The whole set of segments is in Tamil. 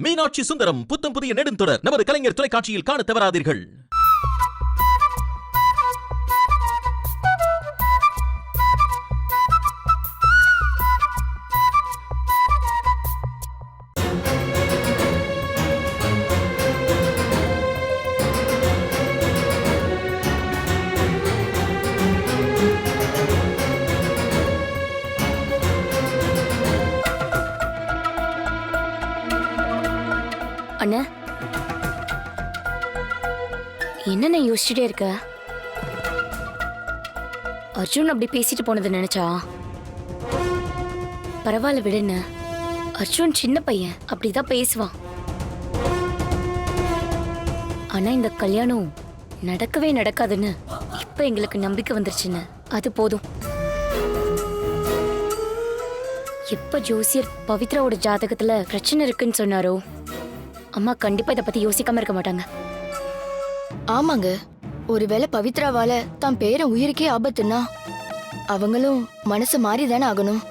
மீனாட்சி சுந்தரம் புத்தம் புதிய நெடுந்தொடர் நமது கலைஞர் தொலைக்காட்சியில் காண தவறாதீர்கள். அண்ணா, என்ன யோசிச்சுட்டே இருக்க? அர்ஜுன் அப்படி பேசிட்டு போனது நினைச்சா? பரவாயில்ல விடுன்னு. அர்ஜுன் சின்ன பையன், அப்படிதான் பேசுவான். ஆனா இந்த கல்யாணம் நடக்கவே நடக்காதுன்னு இப்ப எங்களுக்கு நம்பிக்கை வந்துருச்சுன்னு அது போதும். எப்ப ஜோசியர் பவித்ராவோட ஜாதகத்துல பிரச்சனை இருக்குன்னு சொன்னாரோ, அம்மா கண்டிப்பா இத பத்தி யோசிக்காம இருக்க மாட்டாங்க. ஆமாங்க, ஒருவேளை பவித்ராவால தான் பேரன் உயிருக்கே ஆபத்துன்னா அவங்களும் மனசு மாறிதானே ஆகணும்.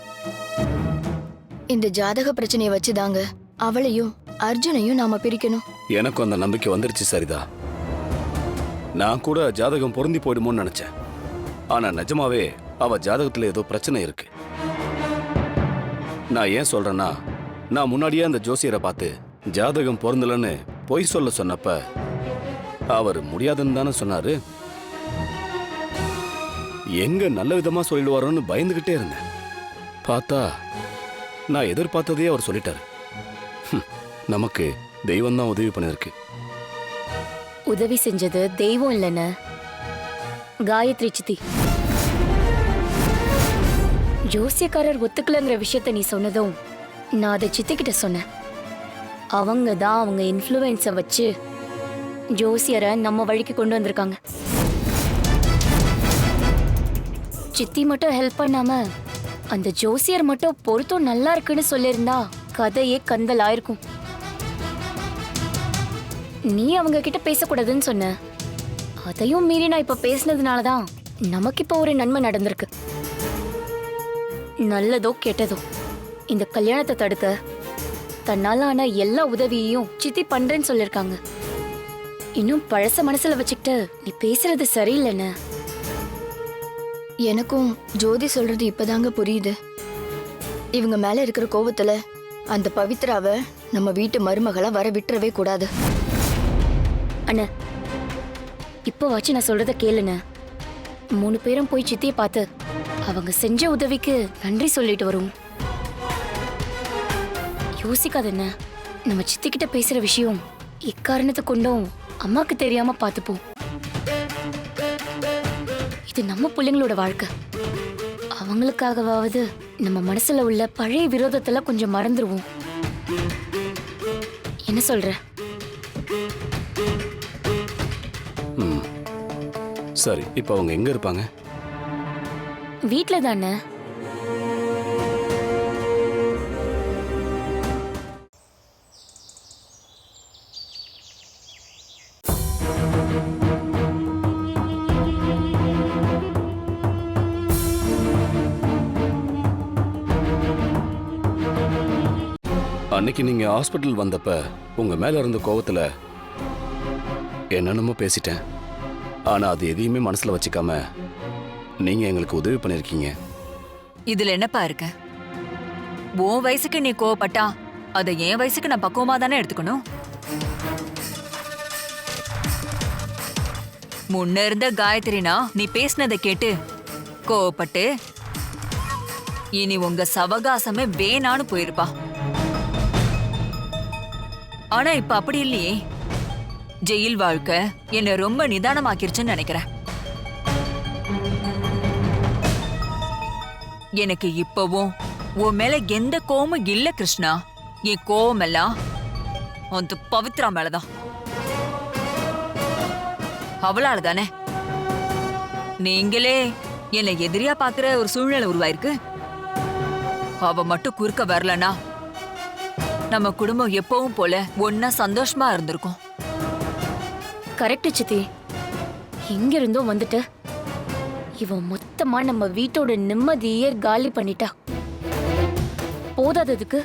இந்த ஜாதக பிரச்சனையை வச்சுதாங்க அவளையும் அர்ஜுனையும் நாம பிரிக்கணும். எனக்கும் அந்த நம்பிக்கை வந்துருச்சு சரிதா. நான் கூட ஜாதகம் பொருந்தி போயிடுமோன்னு நினைச்சேன். ஆனா நிஜமாவே அவ ஜாதகத்துல ஏதோ பிரச்சனை இருக்கு. நான் ஏன் சொல்றேன்னா, நான் முன்னாடியே அந்த ஜோசியரை பார்த்து ஜாதகம் பொருந்தலன்னு பொய் சொல்ல சொன்னப்ப அவர் முடியாதுன்னு தானே சொன்னாரு. எங்க நல்ல விதமா சொல்லிடுவாரோன்னு பயந்துகிட்டே இருந்தேன். பார்த்தா நான் எதிர்பார்த்ததையே அவர் சொல்லிட்டாரு. நமக்கு தெய்வம் தான் உதவி பண்ணிருக்கு. உதவி செஞ்சது தெய்வம் இல்லைன்னு காயத்ரி சித்தி. ஜோசியக்காரர் ஒத்துக்கலங்கிற விஷயத்த நீ சொன்னதும் நான் அதை சித்திக்கிட்ட சொன்னேன். அவங்க தான் அவங்க இன்ஃப்ளூயன்ஸை வச்சு ஜோசியரை நம்ம வழிக்கு கொண்டு வந்திருக்காங்க. சித்தி மட்டும் ஹெல்ப் பண்ணாம அந்த ஜோசியர் மட்டும் பொருத்தம் நல்லா இருக்குன்னு சொல்லியிருந்தா கதையே கந்தலாயிருக்கும். நீ அவங்க கிட்ட பேசக்கூடாதுன்னு சொன்ன. அதையும் மீறி நான் இப்ப பேசினதுனாலதான் நமக்கு இப்ப ஒரு நன்மை நடந்திருக்கு. நல்லதோ கெட்டதோ இந்த கல்யாணத்தை தடுக்க தன்னால ஆன எல்லா உதவியையும் சித்தி பண்றேன்னு சொல்லிருக்காங்க. இன்னும் பழச மனசுல வச்சுக்கிட்டு நீ பேசுறது சரியில்லைன்னு. எனக்கும் ஜோதி சொல்றது இப்பதாங்க புரியுது. இவங்க மேல இருக்கிற கோவத்துல அந்த பவித்ராவை நம்ம வீட்டு மருமகளா வர விட்டுறவே கூடாது. அண்ணா, இப்ப வச்சு நான் சொல்றத கேளுண்ண. 3 பேரும் போய் சித்தியை பார்த்து அவங்க செஞ்ச உதவிக்கு நன்றி சொல்லிட்டு வரும். யோசிக்காதண்ண, நம்ம சித்தி கிட்ட பேசுற விஷயம் இக்காரணத்தை கொண்டும் அம்மாக்கு தெரியாம பார்த்துப்போம். இது நம்ம பிள்ளைங்களோட வாழ்க்கை. அவங்களுக்காகவாவது நம்ம மனசுல உள்ள பழைய விரோதத்துல கொஞ்சம் மறந்துருவோம். என்ன சொல்ற? சரி, இப்ப அவங்க எங்க இருப்பாங்க? வீட்ல தானே. அன்னைக்கு நீங்க ஹாஸ்பிட்டல் வந்தப்ப உங்க மேல இருந்த கோவத்துல என்னென்னமோ பேசிட்டேன். ஆனா அது எதையுமே மனசுல வச்சுக்காம நீங்க எங்களுக்கு உதவி பண்ணிருக்கீங்க. இதுல என்னப்பா இருக்கு? உன் வயசுக்கு நீ கோவப்பட்டா அதை என் வயசுக்கு நான் பக்குவமா தானே எடுத்துக்கணும். முன்ன இருந்த காயத்ரினா நீ பேசினதை கேட்டு கோவப்பட்டு இனி உங்க சவகாசமே வேணான்னு போயிருப்பா. ஆனா இப்ப அப்படி இல்லையே. ஜெயில் வாழ்க்கை என்ன ரொம்ப நிதானமாக்கிருச்சுன்னு நினைக்கிறேன். எனக்கு இப்பவும் உன் மேல எந்த கோவமும் இல்ல கிருஷ்ணா. என் கோவம் எல்லாம் அந்த பவித்ரா மேலதான். அவளால தானே நீங்களே என்னை எதிரியா பாக்குற ஒரு சூழ்நிலை உருவாயிருக்கு. அவ மட்டும் குறுக்க வரலனா நம்ம குடும்பம் எப்பவும் போல ஒன்னா சந்தோஷமா இருந்திருக்கும். கரெக்ட் சித்தி. எங்க இருந்தோ வந்துட்டு இவன் மொத்தமா நம்ம வீட்டோட நிம்மதியே காலி பண்ணிட்டா. போதாததுக்கு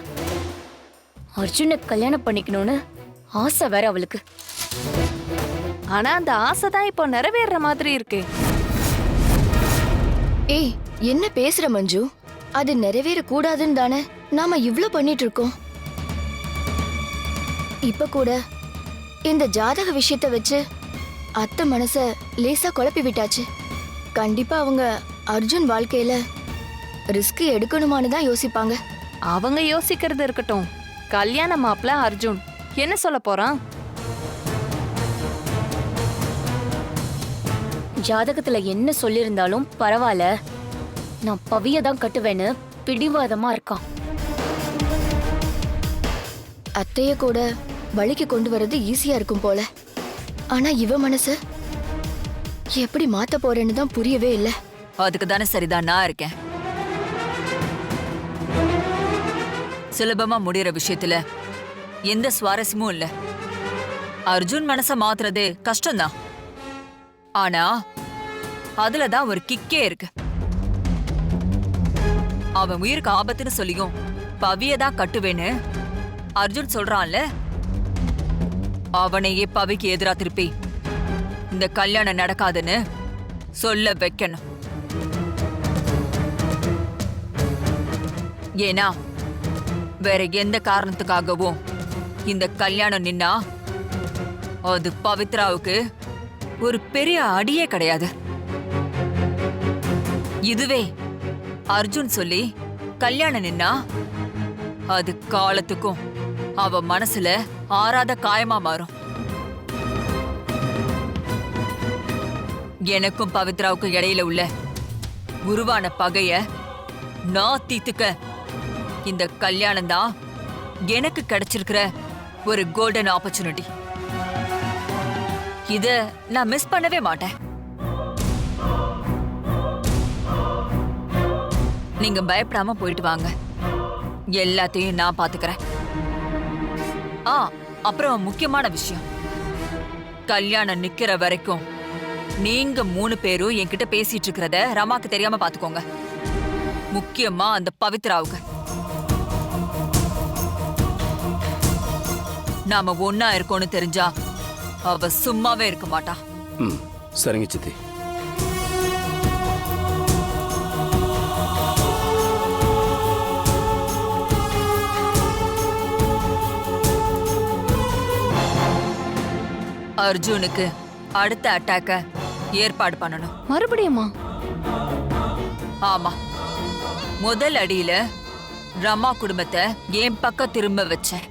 அர்ஜுனை கல்யாணம் பண்ணிக்கணும்னு ஆசை வேற அவளுக்கு. ஆனா அந்த ஆசை தான் இப்போ நிறைவேற மாதிரி இருக்கே. ஏய், என்ன பேசுற மஞ்சு? அது நிறைவேற கூடாதுன்னு தானே நாம இவ்ளோ பண்ணிட்டு இருக்கோம். இப்ப கூட இந்த ஜாதக விஷயத்த வச்சு அத்தை மனச லேசா குழப்பி விட்டாச்சு. கண்டிப்பா அவங்க அர்ஜுன் வாழ்க்கையில ரிஸ்க் எடுக்கணுமான்னு தான் யோசிப்பாங்க. அவங்க யோசிக்கிறது இருக்கட்டும், கல்யாண மாப்பிள்ள அர்ஜுன் என்ன சொல்ல போறான்? ஜாதகத்துல என்ன சொல்லியிருந்தாலும் பரவாயில்ல, நான் பவிய தான் கட்டுவேன்னு பிடிவாதமா இருக்கான். அத்தைய கூட வழிக்கு கொண்டு வர்றது ஈஸியா இருக்கும் போல. ஆனா இவ மனச எப்படி மாத்த போறேன்னு தான் புரியவே இல்லை. அதுக்கு தானே சரிதான் நான் இருக்கேன். சுலபமா முடியற விஷயத்துல எந்த சுவாரஸ்யமும் இல்ல. அர்ஜுன் மனச மாத்துறது கஷ்டம்தான், ஆனா அதுலதான் ஒரு கிக்கே இருக்கு. அவன் உயிருக்கு ஆபத்துன்னு சொல்லியும் பவியதான் கட்டுவேன்னு அர்ஜுன் சொல்றான்ல, அவனையே பவிக்கு எதிரா திருப்பி இந்த கல்யாணம் நடக்காதுன்னு சொல்ல வைக்கணும். ஏன்னா வேற எந்த காரணத்துக்காகவும் இந்த கல்யாணம் நின்னா அது பவித்ராவுக்கு ஒரு பெரிய அடியே கிடையாது. இதுவே அர்ஜுன் சொல்லி கல்யாணம் நின்னா அது காலத்துக்கும் அவ மனசுல ஆறாத காயமா மாறும். எனக்கும் பவித்ராவுக்கும் இடையில உள்ள உருவான பகைய நான் தீத்துக்க இந்த கல்யாணம் தான் எனக்கு கிடைச்சிருக்கிற ஒரு கோல்டன் ஆப்பர்ச்சுனிட்டி. இத நான் மிஸ் பண்ணவே மாட்டேன். நீங்க பயப்படாம போயிட்டு வாங்க, எல்லாத்தையும் நான் பாத்துக்கிறேன். அப்புறம் முக்கியமான விஷயம், கல்யாணம் நிக்கிற வரைக்கும் நீங்க 3 பேரும் என்கிட்ட பேசிட்டு இருக்கிறத ரமாக்கு தெரியாம பாத்துக்கோங்க. முக்கியமா அந்த பவித்ராவுக்கு. நாம ஒன்னா இருக்கோம்னு தெரிஞ்சா அவ சும்மாவே இருக்க மாட்டா. சரிங்க சித்தி. அர்ஜுனுக்கு அடுத்த அட்டாக்க ஏற்பாடு பண்ணணும். மறுபடியுமா? ஆமா, முதல் அடியில ரமா குடும்பத்தை என் பக்கம் திரும்ப வச்சேன்.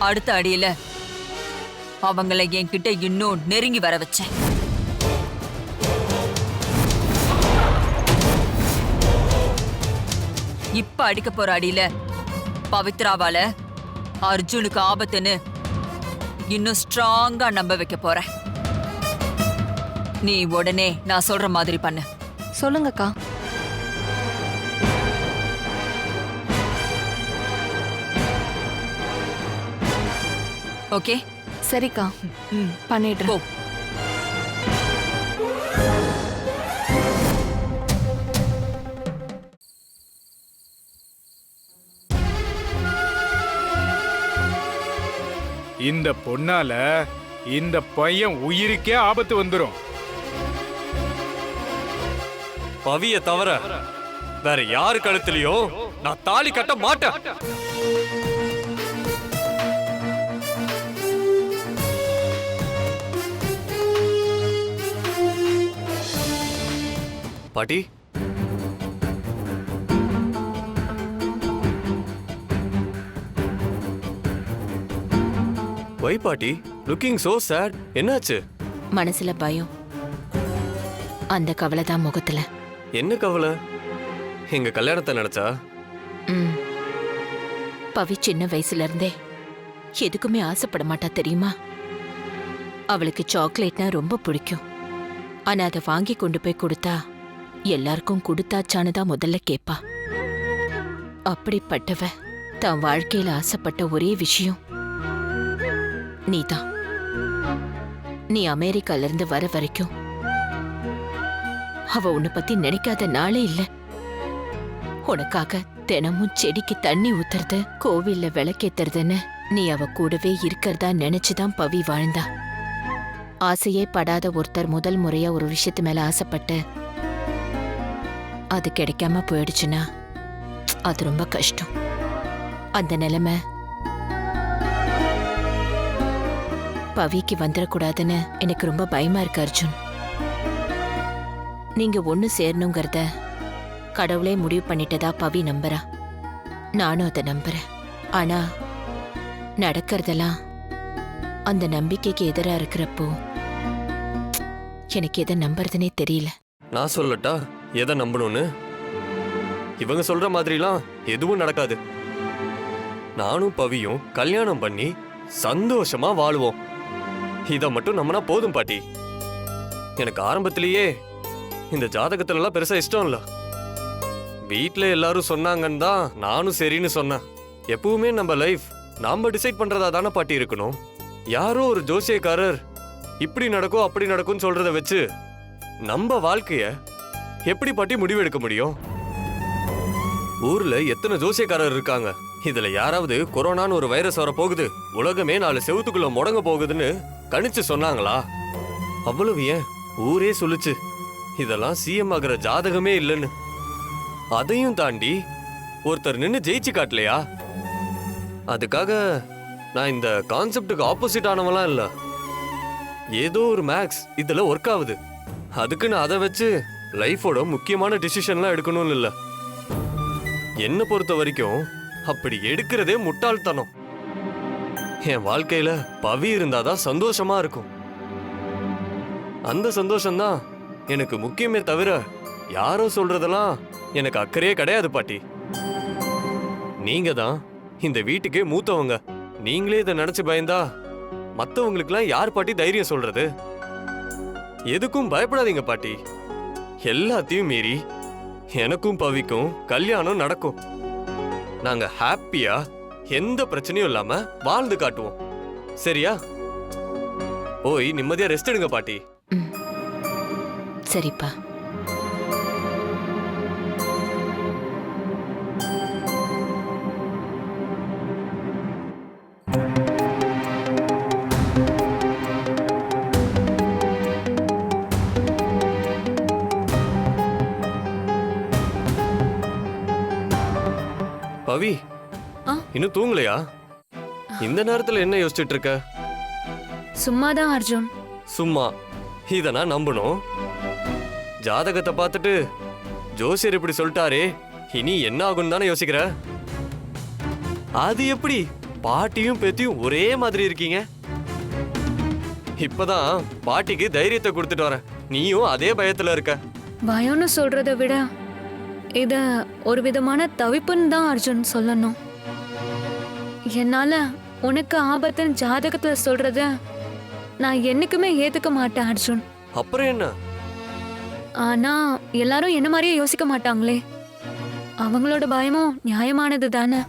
அடுத்த அடியில அவங்களை என்கிட்ட இன்னும் நெருங்கி வர வச்சேன். இப்ப அடிக்க போற அடியில பவித்ராவால அர்ஜுனுக்கு ஆபத்துன்னு இன்னும் ஸ்ட்ராங்கா நம்ப வைக்க போறேன். நீ உடனே நான் சொல்ற மாதிரி பண்ணு. சொல்லுங்கக்கா. ஓகே, சரிக்கா, பண்ணிடுறேன். போ. இந்த பொண்ணால இந்த பையன் உயிருக்கே ஆபத்து வந்துரும். பவிய தவிர வேற யாரு கழுத்துலயும் நான் தாலி கட்ட மாட்டேன். பாட்டி, வை பாட்டி, லுக்கிங் சோ சேட். என்னாச்சு? மனசுல பயம், அந்த கவலை தான் முகத்துல. என்ன கவலை? எங்க கல்யாணத்தை நினைச்சா? பவி சின்ன வயசுல இருந்தே எதுக்குமே ஆசைப்பட மாட்டா தெரியுமா? அவளுக்கு சாக்லேட்னா ரொம்ப பிடிக்கும். ஆனா அதை வாங்கி கொண்டு போய் கொடுத்தா எல்லாருக்கும் கொடுத்தாச்சான்னு தான் முதல்ல கேப்பா. அப்படிப்பட்டவ தான் வாழ்க்கையில ஆசைப்பட்ட ஒரே விஷயம் நீதான். நீ அமெரிக்கால இருந்து வர வரைக்கும் அவ உன்னை பத்தி நினைக்காத நாளே இல்ல. உனக்காக தினமும் செடிக்கு தண்ணி ஊத்துறது, கோவில்ல விளக்கேத்துறதுன்னு நீ அவ கூடவே இருக்கிறதா நினைச்சுதான் பவி வாழ்ந்தா. ஆசையே படாத ஒருத்தர் முதல் முறையா ஒரு விஷயத்து மேல ஆசைப்பட்டு அது கிடைக்காம போயிடுச்சுன்னா அது ரொம்ப கஷ்டம். அந்த நிலைமை பவிக்கு வந்துடக்கூடாதுன்னு எனக்கு ரொம்ப பயமா இருக்கு அர்ஜுன். நீங்க ஒண்ணு சேரணுங்கிறத கடவுளே முடிவு பண்ணிட்டதா பவி நம்புறா. நானும் அதை நம்புறேன். ஆனா நடக்கிறதெல்லாம் அந்த நம்பிக்கைக்கு எதிரா இருக்கிறப்போ எனக்கு எதை நம்புறதுனே தெரியல. நான் சொல்லட்டா எதை நம்பணும்னு? இவங்க சொல்ற மாதிரிலாம் எதுவும் நடக்காது. நானும் பவியும் கல்யாணம் பண்ணி சந்தோஷமா வாழுவோம். இத மட்டும் நம்பினா போதும் பாட்டி. எனக்கு ஆரம்பத்திலேயே இந்த ஜாதகத்துல எல்லாம் பெருசா இஷ்டம் இல்ல. வீட்ல எல்லாரும் சொன்னாங்கன்னு தான் நானும் சரின்னு சொன்னேன். எப்பவுமே நம்ம லைஃப் நாம டிசைட் பண்றதா தானே பாட்டி இருக்கணும். யாரோ ஒரு ஜோசியக்காரர் இப்படி நடக்கும் அப்படி நடக்கும்னு சொல்றத வச்சு நம்ம வாழ்க்கைய எப்படி பாட்டி முடிவெடுக்க முடியும்? ஊர்ல எத்தனை ஜோசியக்காரர் இருக்காங்க. இதுல யாராவது கொரோனான்னு ஒரு வைரஸ் வர போகுது, உலகமே 4 செவுத்துக்குள்ள முடங்க போகுதுன்னு கணிச்சு சொன்னாங்களா? அவ்வளவு ஏன் ஊரே சொல்லுச்சு இதெல்லாம் சிஎம் ஆகிற ஜாதகமே இல்லைன்னு. அதையும் தாண்டி ஒருத்தர் நின்னு ஜெயிச்சு காட்டலையா? அதுக்காக நான் இந்த கான்செப்டுக்கு ஆப்போசிட் ஆனவெல்லாம் இல்ல. ஏதோ ஒரு மேக்ஸ் இதுல ஒர்க் ஆகுது, அதுக்கு நான் அதை வச்சு லைஃபோட முக்கியமான டிசிஷன்லாம் எடுக்கணும்னு இல்ல. என்ன பொறுத்த வரைக்கும் அப்படி எடுக்கிறதே முட்டாள்தனம். என் வாழ்க்கையில பவி இருந்தாதான் சந்தோஷமா இருக்கும். அந்த சந்தோஷம்தான் எனக்கு முக்கியமே தவிர யாரோ சொல்றதெல்லாம் எனக்கு அக்கறையே கிடையாது பாட்டி. நீங்க தான் இந்த வீட்டுக்கே மூத்தவங்க. நீங்களே இதை நினைச்சு பயந்தா மத்தவங்களுக்குலாம் யார் பாட்டி தைரியம் சொல்றது? எதுக்கும் பயப்படாதீங்க பாட்டி. எல்லாத்தையும் மீறி எனக்கும் பவிக்கும் கல்யாணம் நடக்கும். நாங்க ஹாப்பியா எந்த பிரச்சனையும் இல்லாம வாழ்ந்து காட்டுவோம். சரியா? போய் நிம்மதியா ரெஸ்ட் எடுங்க பாட்டி. சரிப்பா. பவி, இன்னும் தூங்கலையா? இந்த நேரத்துல என்ன யோசிச்சுட்டு இருக்க? சும்மாதான் அர்ஜுன். சும்மா இத நான் நம்பணும்? ஜாதகத்தை பார்த்துட்டு ஜோசியர் இப்படி சொல்லிட்டாரே, இனி என்ன ஆகும் தானே யோசிக்கிற? அது எப்படி பாட்டியும் பேத்தியும் ஒரே மாதிரி இருக்கீங்க? இப்பதான் பாட்டிக்கு தைரியத்தை கொடுத்துட்டு வரேன், நீயும் அதே பயத்துல இருக்க. பயம்னு சொல்றதை விட இத ஒரு விதமான தவிப்புன்னு தான் அர்ஜுன் சொல்லணும். என்னால உனக்கு ஆபத்துன்னு ஜாதகத்துல சொல்றத நான் என்னைக்குமே ஏத்துக்க மாட்டேன் அர்ஜுன். அப்புறம் என்ன? ஆனா எல்லாரும் என்ன மாதிரியே யோசிக்க மாட்டாங்களே. அவங்களோட பயமும் நியாயமானது தானே.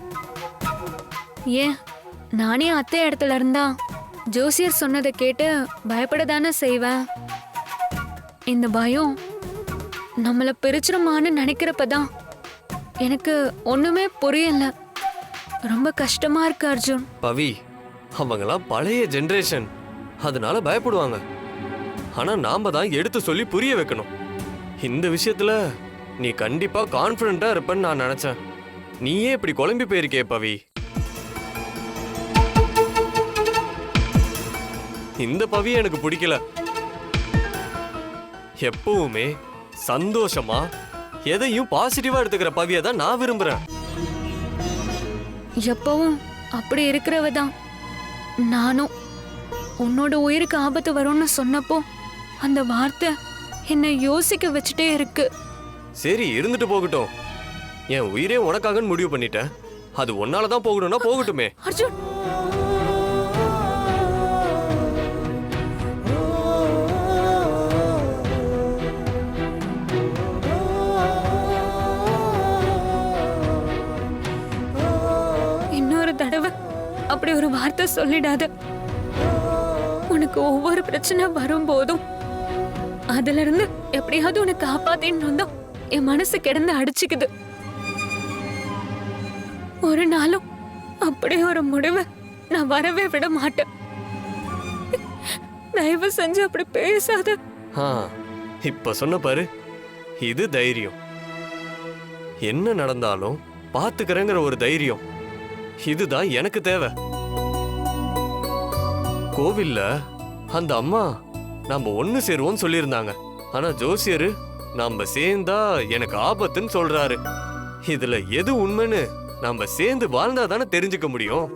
ஏன் நானே அத்தை இடத்துல இருந்தா ஜோசியர் சொன்னதை கேட்டு பயப்பட தானே செய்வேன். இந்த பயம் நம்மள பிரிச்சிருமான்னு நினைக்கிறப்பதான் எனக்கு ஒண்ணுமே புரியல. ரொம்ப கஷ்டமா இருக்கு அர்ஜுன். பவி, அவங்கெல்லாம் பழைய ஜெனரேஷன், அதனால பயப்படுவாங்க. ஆனா நாம தான் எடுத்து சொல்லி புரிய வைக்கணும். இந்த விஷயத்துல நீ கண்டிப்பா கான்ஃபிடென்ட்டா இருப்பன்னு நான் நினைச்சேன். நீயே இப்படி குழம்பி போயிருக்கே பவி. இந்த பவி எனக்கு பிடிக்கல. எப்பவுமே சந்தோஷமா எதையும் பாசிட்டிவா எடுத்துக்கிற பவியை தான் நான் விரும்புறேன். எப்பவும் அப்படி இருக்கிறவதான் நானும். உன்னோட உயிருக்கு ஆபத்து வரும்னு சொன்னப்போ அந்த வார்த்தை என்னை யோசிக்க வச்சுட்டே இருக்கு. சரி, இருந்துட்டு போகட்டும். என் உயிரே உனக்காக முடிவு பண்ணிட்டேன். அது ஒன்னாலதான் போகணும்னா போகட்டுமே. அர்ஜுன், இன்னொரு தடவை அப்படி ஒரு வார்த்தை சொல்லிடாத. உனக்கு ஒவ்வொரு பிரச்சனை வரும்போதும் அதுல இருந்து எப்படியாவது உன்னை காப்பாத்தின்னு வந்தோம் என் மனசு கிடந்து அடிச்சுக்குது. ஒரு நாளும் அப்படியே ஒரு முடிவை நான் வரவே விட மாட்டேன். தயவு செஞ்சு அப்படி பேசாத. இப்ப சொன்ன பாரு, இது தைரியம். என்ன நடந்தாலும் பாத்துக்கிறேங்கிற ஒரு தைரியம், இதுதான் எனக்கு தேவை. கோவில்ல அந்த அம்மா நம்ம ஒண்ணு சேருவோம்னு சொல்லியிருந்தாங்க. ஆனா ஜோசியரு நம்ம சேர்ந்தா எனக்கு ஆபத்துன்னு சொல்றாரு. இதுல எது உண்மைன்னு நம்ம சேர்ந்து வாழ்ந்தா தானே தெரிஞ்சுக்க முடியும்.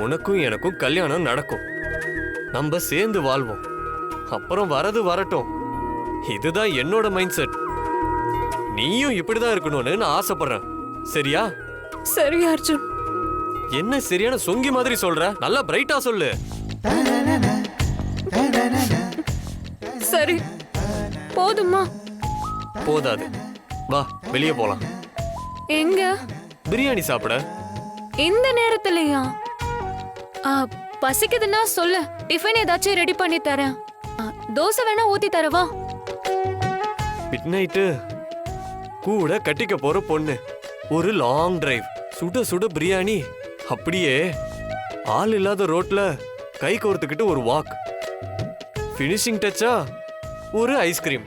உனக்கும் எனக்கும் கல்யாணம் நடக்கும், நம்ம சேர்ந்து வாழ்வோம், அப்புறம் வரது வரட்டும். இதுதான் என்னோட மைண்ட் செட். நீயும் இப்படிதான் இருக்கணும்னு நான் ஆசைப்படுறேன். சரியா? சரி அர்ஜுன். என்ன சரியான சொங்கி மாதிரி சொல்ற? நல்லா பிரைட்டா சொல்லு. சரி, போதுமா? போதாது, வா வெளியே போலாம். எங்க? பிரியாணி சாப்பிட. இந்த நேரத்துலயா? பசிக்குதுன்னா சொல்லு, டிஃபன் ஏதாச்சும் ரெடி பண்ணி தரேன். தோசை வேணா ஊத்தி தரவா? மிட் நைட்டு கூட கட்டிக்க போற பொண்ணு, ஒரு லாங் டிரைவ், சுட சுட பிரியாணி, அப்படியே ஆள் இல்லாத ரோட்ல கை கோர்த்துக்கிட்டு ஒரு வாக், ஃபினிஷிங் டச்சா ஒரு ஐஸ்கிரீம்,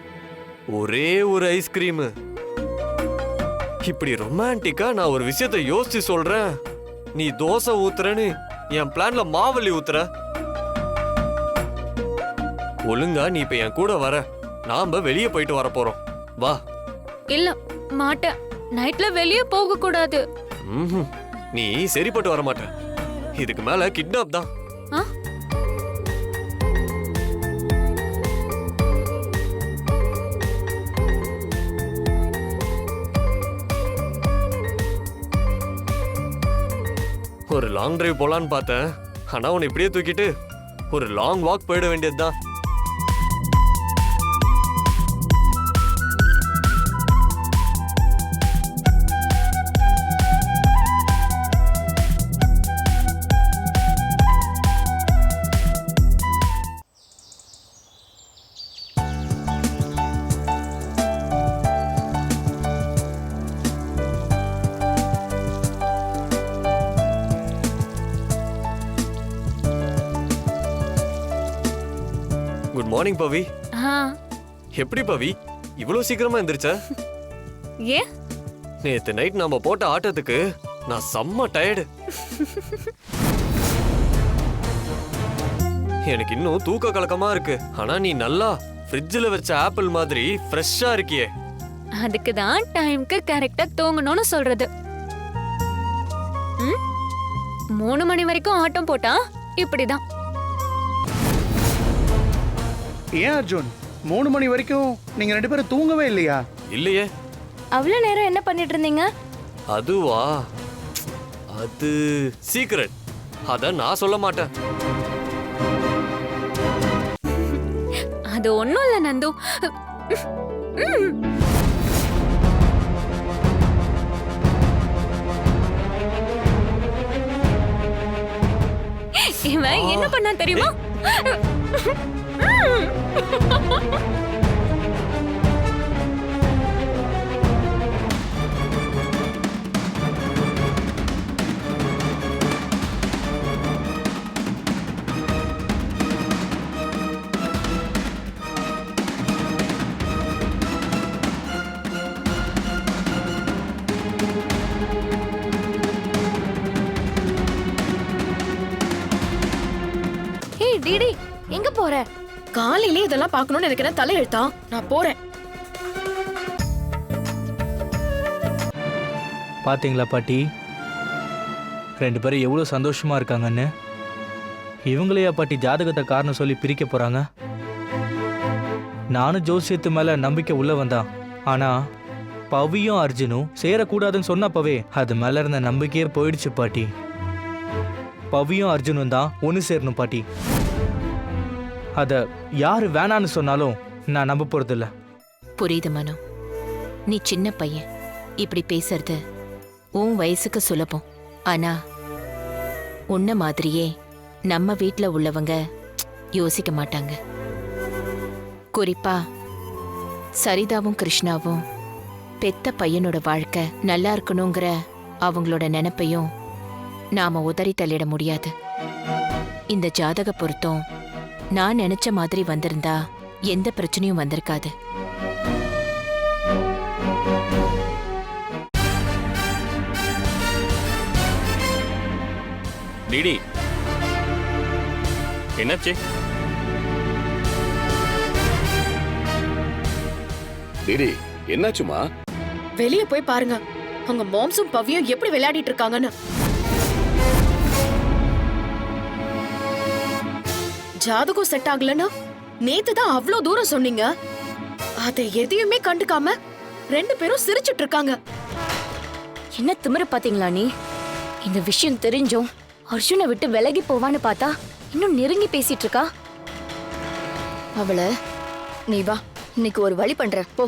ஒரே ஒரு ஐஸ்கிரீம். இப்படி ரொமான்டிக்கா நான் ஒரு விஷயத்தை யோசிச்சு சொல்றேன். நீ தோசை ஊத்துறன்னு என் பிளான்ல மாவல்லி ஊத்துற. ஒழுங்கா நீ இப்ப என் கூட வர, நாம வெளியே போயிட்டு வர போறோம். வா. இல்ல மாட்டேன், நைட்ல வெளியே போக கூடாது. நீ சரிப்பட்டு வர மாட்ட. இதுக்கு மேல கிட்னாப் தான். ஒரு லாங் டிரைவ் போலான்னு பார்த்தேன், ஆனா உன்னை இப்படியே தூக்கிட்டு ஒரு லாங் வாக் போயிட வேண்டியதுதான். குட் மார்னிங் பவி. எப்படி பவி இவ்வளவு சீக்கிரமா எந்திரிச்ச? ஏன்? நேத்து நைட் நாம போட்ட ஆட்டத்துக்கு நான் செம்ம டயர்டு. எனக்கு இன்னும் தூக்க கலக்கமா இருக்கு. ஆனா நீ நல்லா ஃப்ரிட்ஜ்ல வச்ச ஆப்பிள் மாதிரி ஃப்ரெஷ்ஷா இருக்கியே. அதுக்கு தான் டைம்க்கு கரெக்டா தூங்கணும்னு சொல்றது. 3 மணி வரைக்கும் ஆட்டம் போட்டா இப்படிதான். ஏன் அர்ஜுன் 3 மணி வரைக்கும் நீங்க 2 பேரும் தூங்கவே இல்லையா? இல்லையே. அவ்வளவு நேரம் என்ன பண்ணிட்டு இருந்தீங்க? அதுவா, அது சீக்ரெட். அத நான் சொல்ல மாட்டேன். அது ஒண்ணும் இல்ல நந்து. இவன் என்ன பண்ணா தெரியுமா? ஏய் டிடி, எங்க போற? காலையிலே இதெல்லாம் பார்க்கணும்னு எனக்கு என்ன தலையெழுத்தா? நான் போறேன். பாத்தீங்களா பாட்டி, 2 பேரும் எவ்வளவு சந்தோஷமா இருக்காங்கன்னு. இவங்களையா பாட்டி ஜாதகத்தை காரணம் சொல்லி பிரிக்க போறாங்க? நானும் ஜோசியத்து மேல நம்பிக்கை உள்ள வந்தான். ஆனா பவியும் அர்ஜுனும் சேரக்கூடாதுன்னு சொன்னப்பவே அது மேல இருந்த நம்பிக்கையே போயிடுச்சு பாட்டி. பவியும் அர்ஜுனும் தான் ஒன்று சேரணும் பாட்டி. அத யாரு வேணான்னு சொன்னாலும் நான் நம்ப போறதில்ல. புரியுது மனோ, நீ சின்ன பையன், இப்படி பேசுறது உன் வயசுக்கு சுலபம். ஆனா உன்ன மாதிரியே நம்ம வீட்ல உள்ளவங்க யோசிக்க மாட்டாங்க. குறிப்பா சரிதாவும் கிருஷ்ணாவும் பெத்த பையனோட வாழ்க்கை நல்லா இருக்கணுங்கிற அவங்களோட நினைப்பையும் நாம உதறி தள்ளிட முடியாது. இந்த ஜாதக பொருத்தம் நான் நினைச்ச மாதிரி வந்திருந்தா எந்த பிரச்சனையும் வந்திருக்காது. டிடி, என்னாச்சு? டிடி என்னாச்சுமா? வெளிய போய் பாருங்க, அவங்க மாம்ஸும் பவியும் எப்படி விளையாடிட்டு இருக்காங்கன்னு. ஜாதகம் செட் ஆகலன்னா நேத்து தான் அவ்வளவு தூரம் சொன்னீங்க. அதை எதையுமே கண்டுக்காம 2 பேரும் சிரிச்சிட்டு இருக்காங்க. என்ன திமிரு பாத்தீங்களா நீ? இந்த விஷயம் தெரிஞ்சும் அர்ஜுனை விட்டு விலகி போவான்னு பார்த்தா இன்னும் நெருங்கி பேசிட்டு இருக்கா. அவளை நீ வா, இன்னைக்கு ஒரு வழி பண்ற போ.